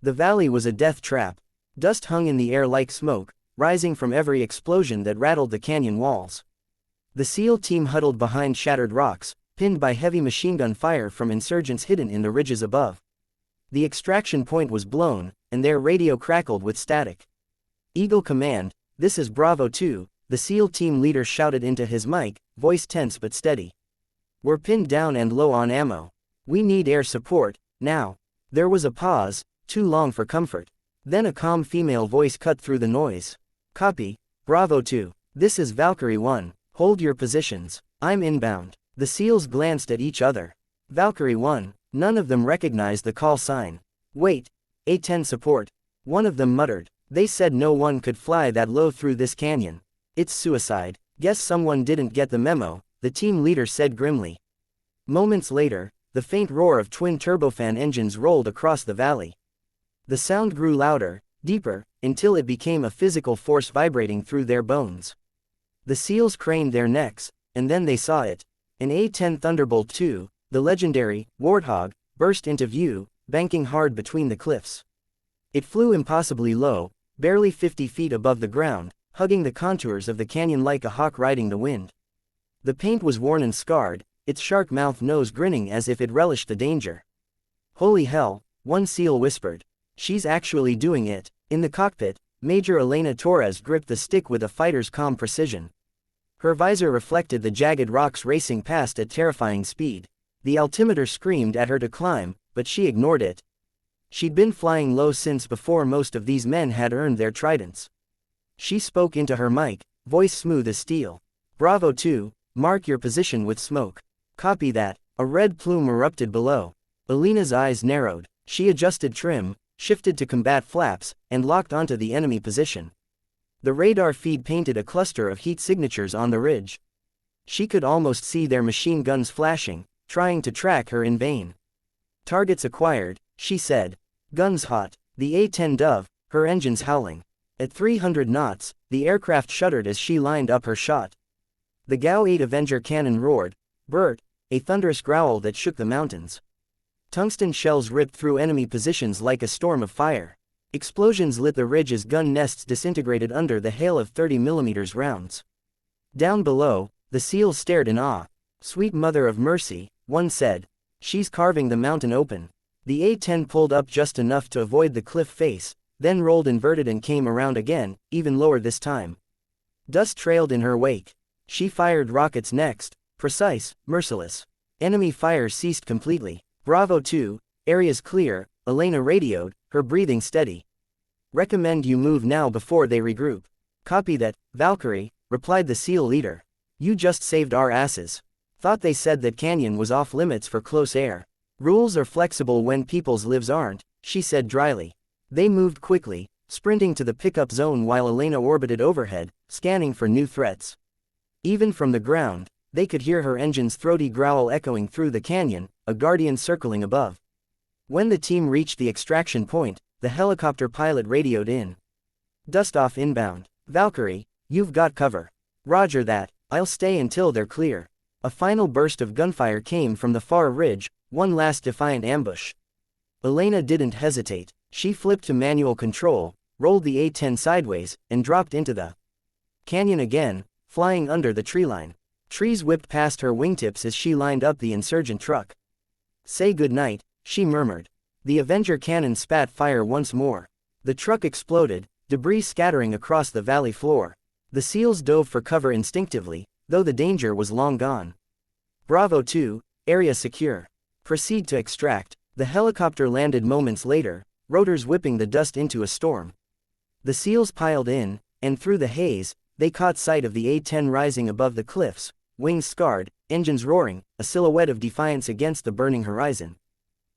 The valley was a death trap. Dust hung in the air like smoke, rising from every explosion that rattled the canyon walls. The SEAL team huddled behind shattered rocks, pinned by heavy machine gun fire from insurgents hidden in the ridges above. The extraction point was blown, and their radio crackled with static. "Eagle Command, this is Bravo 2, the SEAL team leader shouted into his mic, voice tense but steady. "We're pinned down and low on ammo. We need air support, now." There was a pause, too long for comfort. Then a calm female voice cut through the noise. "Copy, Bravo 2. This is Valkyrie 1. Hold your positions. I'm inbound." The SEALs glanced at each other. Valkyrie 1, none of them recognized the call sign. "Wait, A-10 support," one of them muttered. "They said no one could fly that low through this canyon. It's suicide." "Guess someone didn't get the memo," the team leader said grimly. Moments later, the faint roar of twin turbofan engines rolled across the valley. The sound grew louder, deeper, until it became a physical force vibrating through their bones. The SEALs craned their necks, and then they saw it. An A-10 Thunderbolt II, the legendary Warthog, burst into view, banking hard between the cliffs. It flew impossibly low, barely 50 feet above the ground, hugging the contours of the canyon like a hawk riding the wind. The paint was worn and scarred, its shark-mouthed nose grinning as if it relished the danger. "Holy hell," one SEAL whispered. "She's actually doing it." In the cockpit, Major Elena Torres gripped the stick with a fighter's calm precision. Her visor reflected the jagged rocks racing past at terrifying speed. The altimeter screamed at her to climb, but she ignored it. She'd been flying low since before most of these men had earned their tridents. She spoke into her mic, voice smooth as steel. "Bravo 2, mark your position with smoke." "Copy that." A red plume erupted below. Elena's eyes narrowed. She adjusted trim, shifted to combat flaps, and locked onto the enemy position. The radar feed painted a cluster of heat signatures on the ridge. She could almost see their machine guns flashing, trying to track her in vain. "Targets acquired," she said. Guns hot. The A-10 Dove, her engines howling. At 300 knots, the aircraft shuddered as she lined up her shot. The GAU-8 Avenger cannon roared, "Bert," a thunderous growl that shook the mountains. Tungsten shells ripped through enemy positions like a storm of fire. Explosions lit the ridge as gun nests disintegrated under the hail of 30mm rounds. Down below, the SEALs stared in awe. "Sweet Mother of Mercy," one said. "She's carving the mountain open." The A-10 pulled up just enough to avoid the cliff face, then rolled inverted and came around again, even lower this time. Dust trailed in her wake. She fired rockets next, precise, merciless. Enemy fire ceased completely. "Bravo 2, area's clear," Elena radioed, her breathing steady. "Recommend you move now before they regroup." "Copy that, Valkyrie," replied the SEAL leader. "You just saved our asses. Thought they said that canyon was off limits for close air." "Rules are flexible when people's lives aren't," she said dryly. They moved quickly, sprinting to the pickup zone while Elena orbited overhead, scanning for new threats. Even from the ground, they could hear her engine's throaty growl echoing through the canyon, a guardian circling above. When the team reached the extraction point, the helicopter pilot radioed in. "Dust off inbound. Valkyrie, you've got cover." "Roger that, I'll stay until they're clear." A final burst of gunfire came from the far ridge, one last defiant ambush. Elena didn't hesitate. She flipped to manual control, rolled the A-10 sideways, and dropped into the canyon again, flying under the treeline. Trees whipped past her wingtips as she lined up the insurgent truck. "Say goodnight," she murmured. The Avenger cannon spat fire once more. The truck exploded, debris scattering across the valley floor. The SEALs dove for cover instinctively, though the danger was long gone. "Bravo 2, area secure. Proceed to extract." The helicopter landed moments later, rotors whipping the dust into a storm. The SEALs piled in, and through the haze, they caught sight of the A-10 rising above the cliffs, wings scarred, engines roaring, a silhouette of defiance against the burning horizon.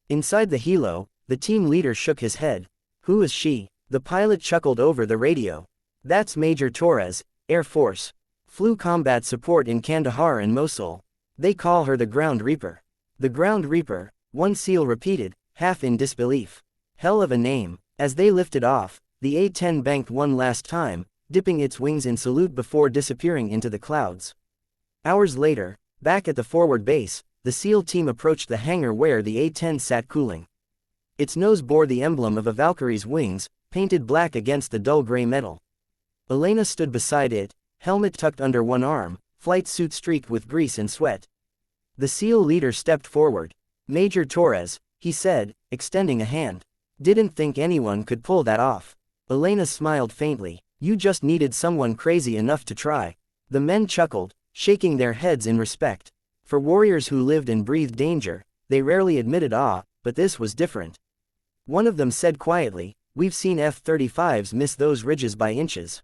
Inside the helo, the team leader shook his head. "Who is she?" The pilot chuckled over the radio. "That's Major Torres, Air Force. Flew combat support in Kandahar and Mosul. They call her the Ground Reaper." "The Ground Reaper," one SEAL repeated, half in disbelief. "Hell of a name." As they lifted off, the A-10 banked one last time, dipping its wings in salute before disappearing into the clouds. Hours later, back at the forward base, the SEAL team approached the hangar where the A-10 sat cooling. Its nose bore the emblem of a Valkyrie's wings, painted black against the dull gray metal. Elena stood beside it, helmet tucked under one arm, flight suit streaked with grease and sweat. The SEAL leader stepped forward. "Major Torres," he said, extending a hand. "Didn't think anyone could pull that off." Elena smiled faintly. "You just needed someone crazy enough to try." The men chuckled, shaking their heads in respect. For warriors who lived and breathed danger, they rarely admitted awe, but this was different. One of them said quietly, "We've seen F-35s miss those ridges by inches.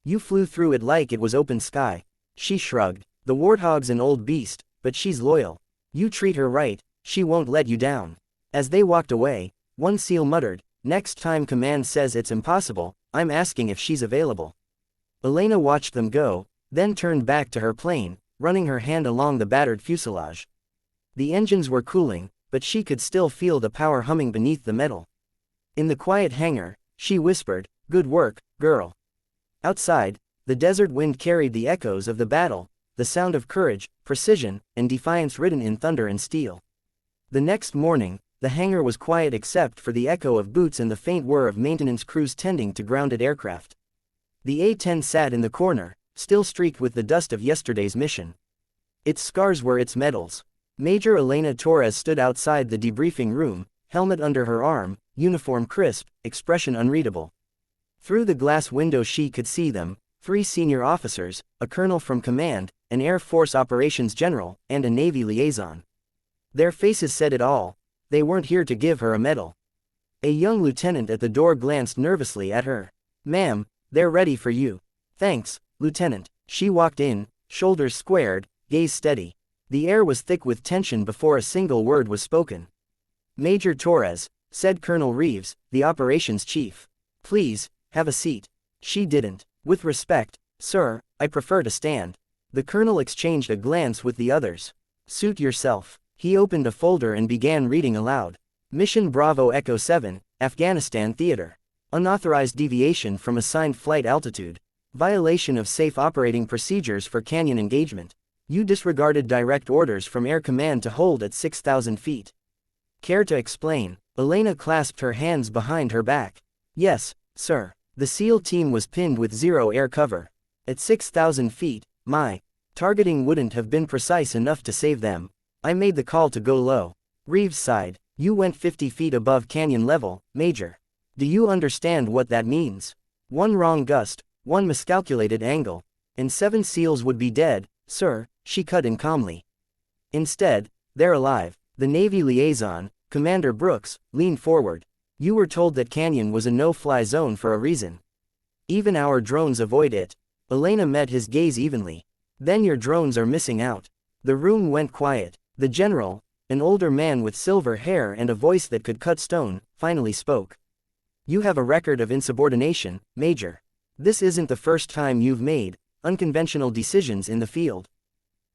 You flew through it like it was open sky." She shrugged. "The Warthog's an old beast, but she's loyal. You treat her right, she won't let you down." As they walked away, one SEAL muttered, "Next time command says it's impossible, I'm asking if she's available." Elena watched them go, then turned back to her plane, running her hand along the battered fuselage. The engines were cooling, but she could still feel the power humming beneath the metal. In the quiet hangar, she whispered, "Good work, girl." Outside, the desert wind carried the echoes of the battle, the sound of courage, precision, and defiance written in thunder and steel. The next morning, the hangar was quiet except for the echo of boots and the faint whir of maintenance crews tending to grounded aircraft. The A-10 sat in the corner, still streaked with the dust of yesterday's mission. Its scars were its medals. Major Elena Torres stood outside the debriefing room, helmet under her arm, uniform crisp, expression unreadable. Through the glass window she could see them, 3 senior officers, a colonel from command, an Air Force operations general, and a Navy liaison. Their faces said it all. They weren't here to give her a medal. A young lieutenant at the door glanced nervously at her. "Ma'am, they're ready for you." "Thanks, Lieutenant." She walked in, shoulders squared, gaze steady. The air was thick with tension before a single word was spoken. "Major Torres," said Colonel Reeves, the operations chief. "Please, have a seat." She didn't. "With respect, sir, I prefer to stand." The colonel exchanged a glance with the others. "Suit yourself." He opened a folder and began reading aloud. "Mission Bravo Echo 7, Afghanistan Theater. Unauthorized deviation from assigned flight altitude. Violation of safe operating procedures for canyon engagement. You disregarded direct orders from Air Command to hold at 6,000 feet. Care to explain?" Elena clasped her hands behind her back. "Yes, sir." The SEAL team was pinned with zero air cover. At 6,000 feet, my targeting wouldn't have been precise enough to save them. I made the call to go low. Reeves sighed. "You went 50 feet above canyon level, Major. Do you understand what that means? One wrong gust, one miscalculated angle, and 7 SEALs would be dead, sir," she cut in calmly. "Instead, they're alive." The Navy liaison, Commander Brooks, leaned forward. "You were told that canyon was a no-fly zone for a reason. Even our drones avoid it." Elena met his gaze evenly. "Then your drones are missing out." The room went quiet. The general, an older man with silver hair and a voice that could cut stone, finally spoke. "You have a record of insubordination, Major. This isn't the first time you've made unconventional decisions in the field."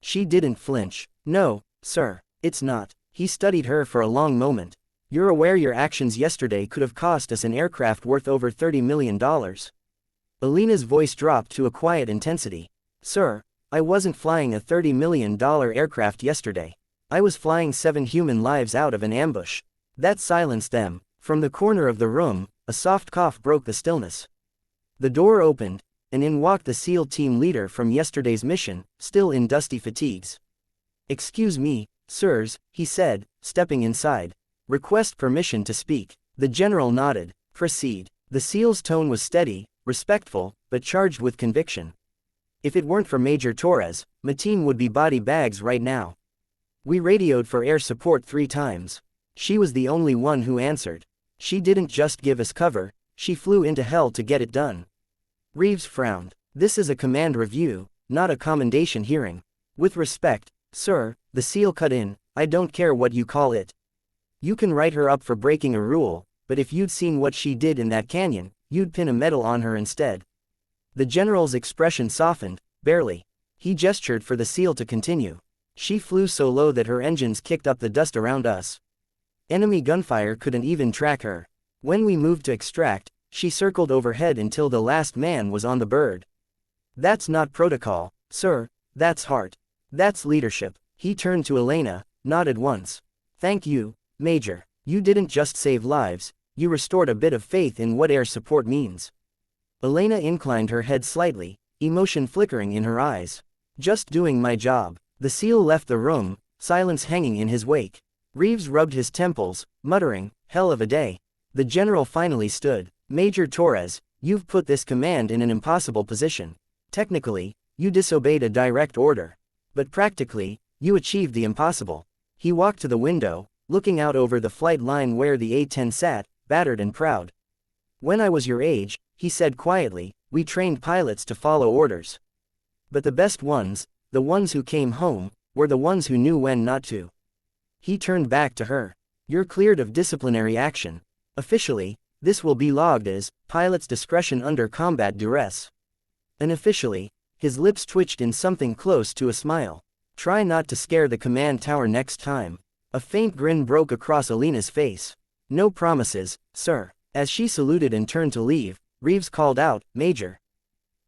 She didn't flinch. "No, sir, it's not." He studied her for a long moment. "You're aware your actions yesterday could have cost us an aircraft worth over $30 million. Elena's voice dropped to a quiet intensity. "Sir, I wasn't flying a $30 million aircraft yesterday. I was flying 7 human lives out of an ambush." That silenced them. From the corner of the room, a soft cough broke the stillness. The door opened, and in walked the SEAL team leader from yesterday's mission, still in dusty fatigues. "Excuse me, sirs," he said, stepping inside. "Request permission to speak." The general nodded. "Proceed." The SEAL's tone was steady, respectful, but charged with conviction. "If it weren't for Major Torres, my team would be body bags right now. We radioed for air support 3 times. She was the only one who answered. She didn't just give us cover, she flew into hell to get it done." Reeves frowned. "This is a command review, not a commendation hearing." "With respect, sir," the SEAL cut in, "I don't care what you call it. You can write her up for breaking a rule, but if you'd seen what she did in that canyon, you'd pin a medal on her instead." The general's expression softened, barely. He gestured for the SEAL to continue. "She flew so low that her engines kicked up the dust around us. Enemy gunfire couldn't even track her. When we moved to extract, she circled overhead until the last man was on the bird. That's not protocol, sir, that's heart. That's leadership." He turned to Elena, nodded once. "Thank you, Major." You didn't just save lives, you restored a bit of faith in what air support means. Elena inclined her head slightly, emotion flickering in her eyes. Just doing my job. The SEAL left the room, silence hanging in his wake. Reeves rubbed his temples, muttering, hell of a day. The general finally stood. Major Torres, you've put this command in an impossible position. Technically, you disobeyed a direct order. But practically, you achieved the impossible. He walked to the window, looking out over the flight line where the A-10 sat, battered and proud. When I was your age, he said quietly, we trained pilots to follow orders. But the best ones, the ones who came home, were the ones who knew when not to. He turned back to her. You're cleared of disciplinary action. Officially, this will be logged as pilot's discretion under combat duress. Unofficially, his lips twitched in something close to a smile. Try not to scare the command tower next time. A faint grin broke across Alina's face. No promises, sir. As she saluted and turned to leave, Reeves called out, Major.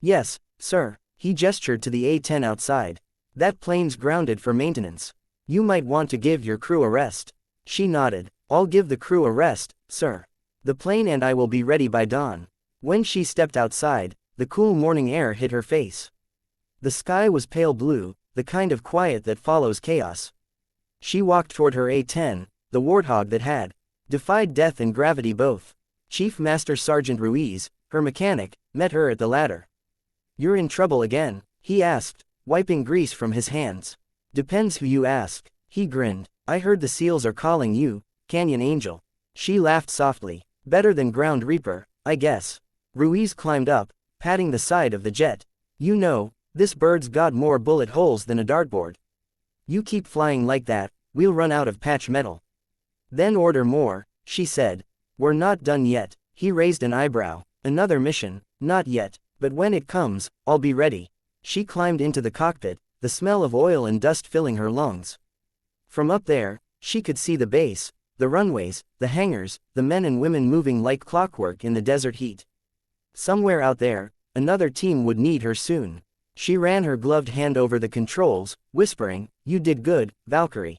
Yes, sir. He gestured to the A-10 outside. That plane's grounded for maintenance. You might want to give your crew a rest. She nodded. I'll give the crew a rest, sir. The plane and I will be ready by dawn. When she stepped outside, the cool morning air hit her face. The sky was pale blue, the kind of quiet that follows chaos. She walked toward her A-10, the warthog that had defied death and gravity both. Chief Master Sergeant Ruiz, her mechanic, met her at the ladder. You're in trouble again, he asked, wiping grease from his hands. Depends who you ask. He grinned. I heard the SEALs are calling you Canyon Angel. She laughed softly. Better than Ground Reaper, I guess. Ruiz climbed up, patting the side of the jet. You know, this bird's got more bullet holes than a dartboard. You keep flying like that, we'll run out of patch metal. Then order more, she said. We're not done yet. He raised an eyebrow. Another mission? Not yet, but when it comes, I'll be ready. She climbed into the cockpit, the smell of oil and dust filling her lungs. From up there, she could see the base, the runways, the hangars, the men and women moving like clockwork in the desert heat. Somewhere out there, another team would need her soon. She ran her gloved hand over the controls, whispering, You did good, Valkyrie.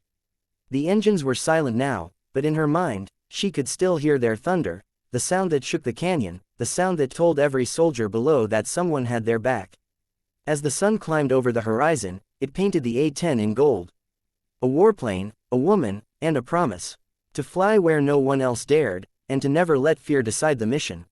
The engines were silent now, but in her mind, she could still hear their thunder, the sound that shook the canyon, the sound that told every soldier below that someone had their back. As the sun climbed over the horizon, it painted the A-10 in gold. A warplane, a woman, and a promise. To fly where no one else dared, and to never let fear decide the mission.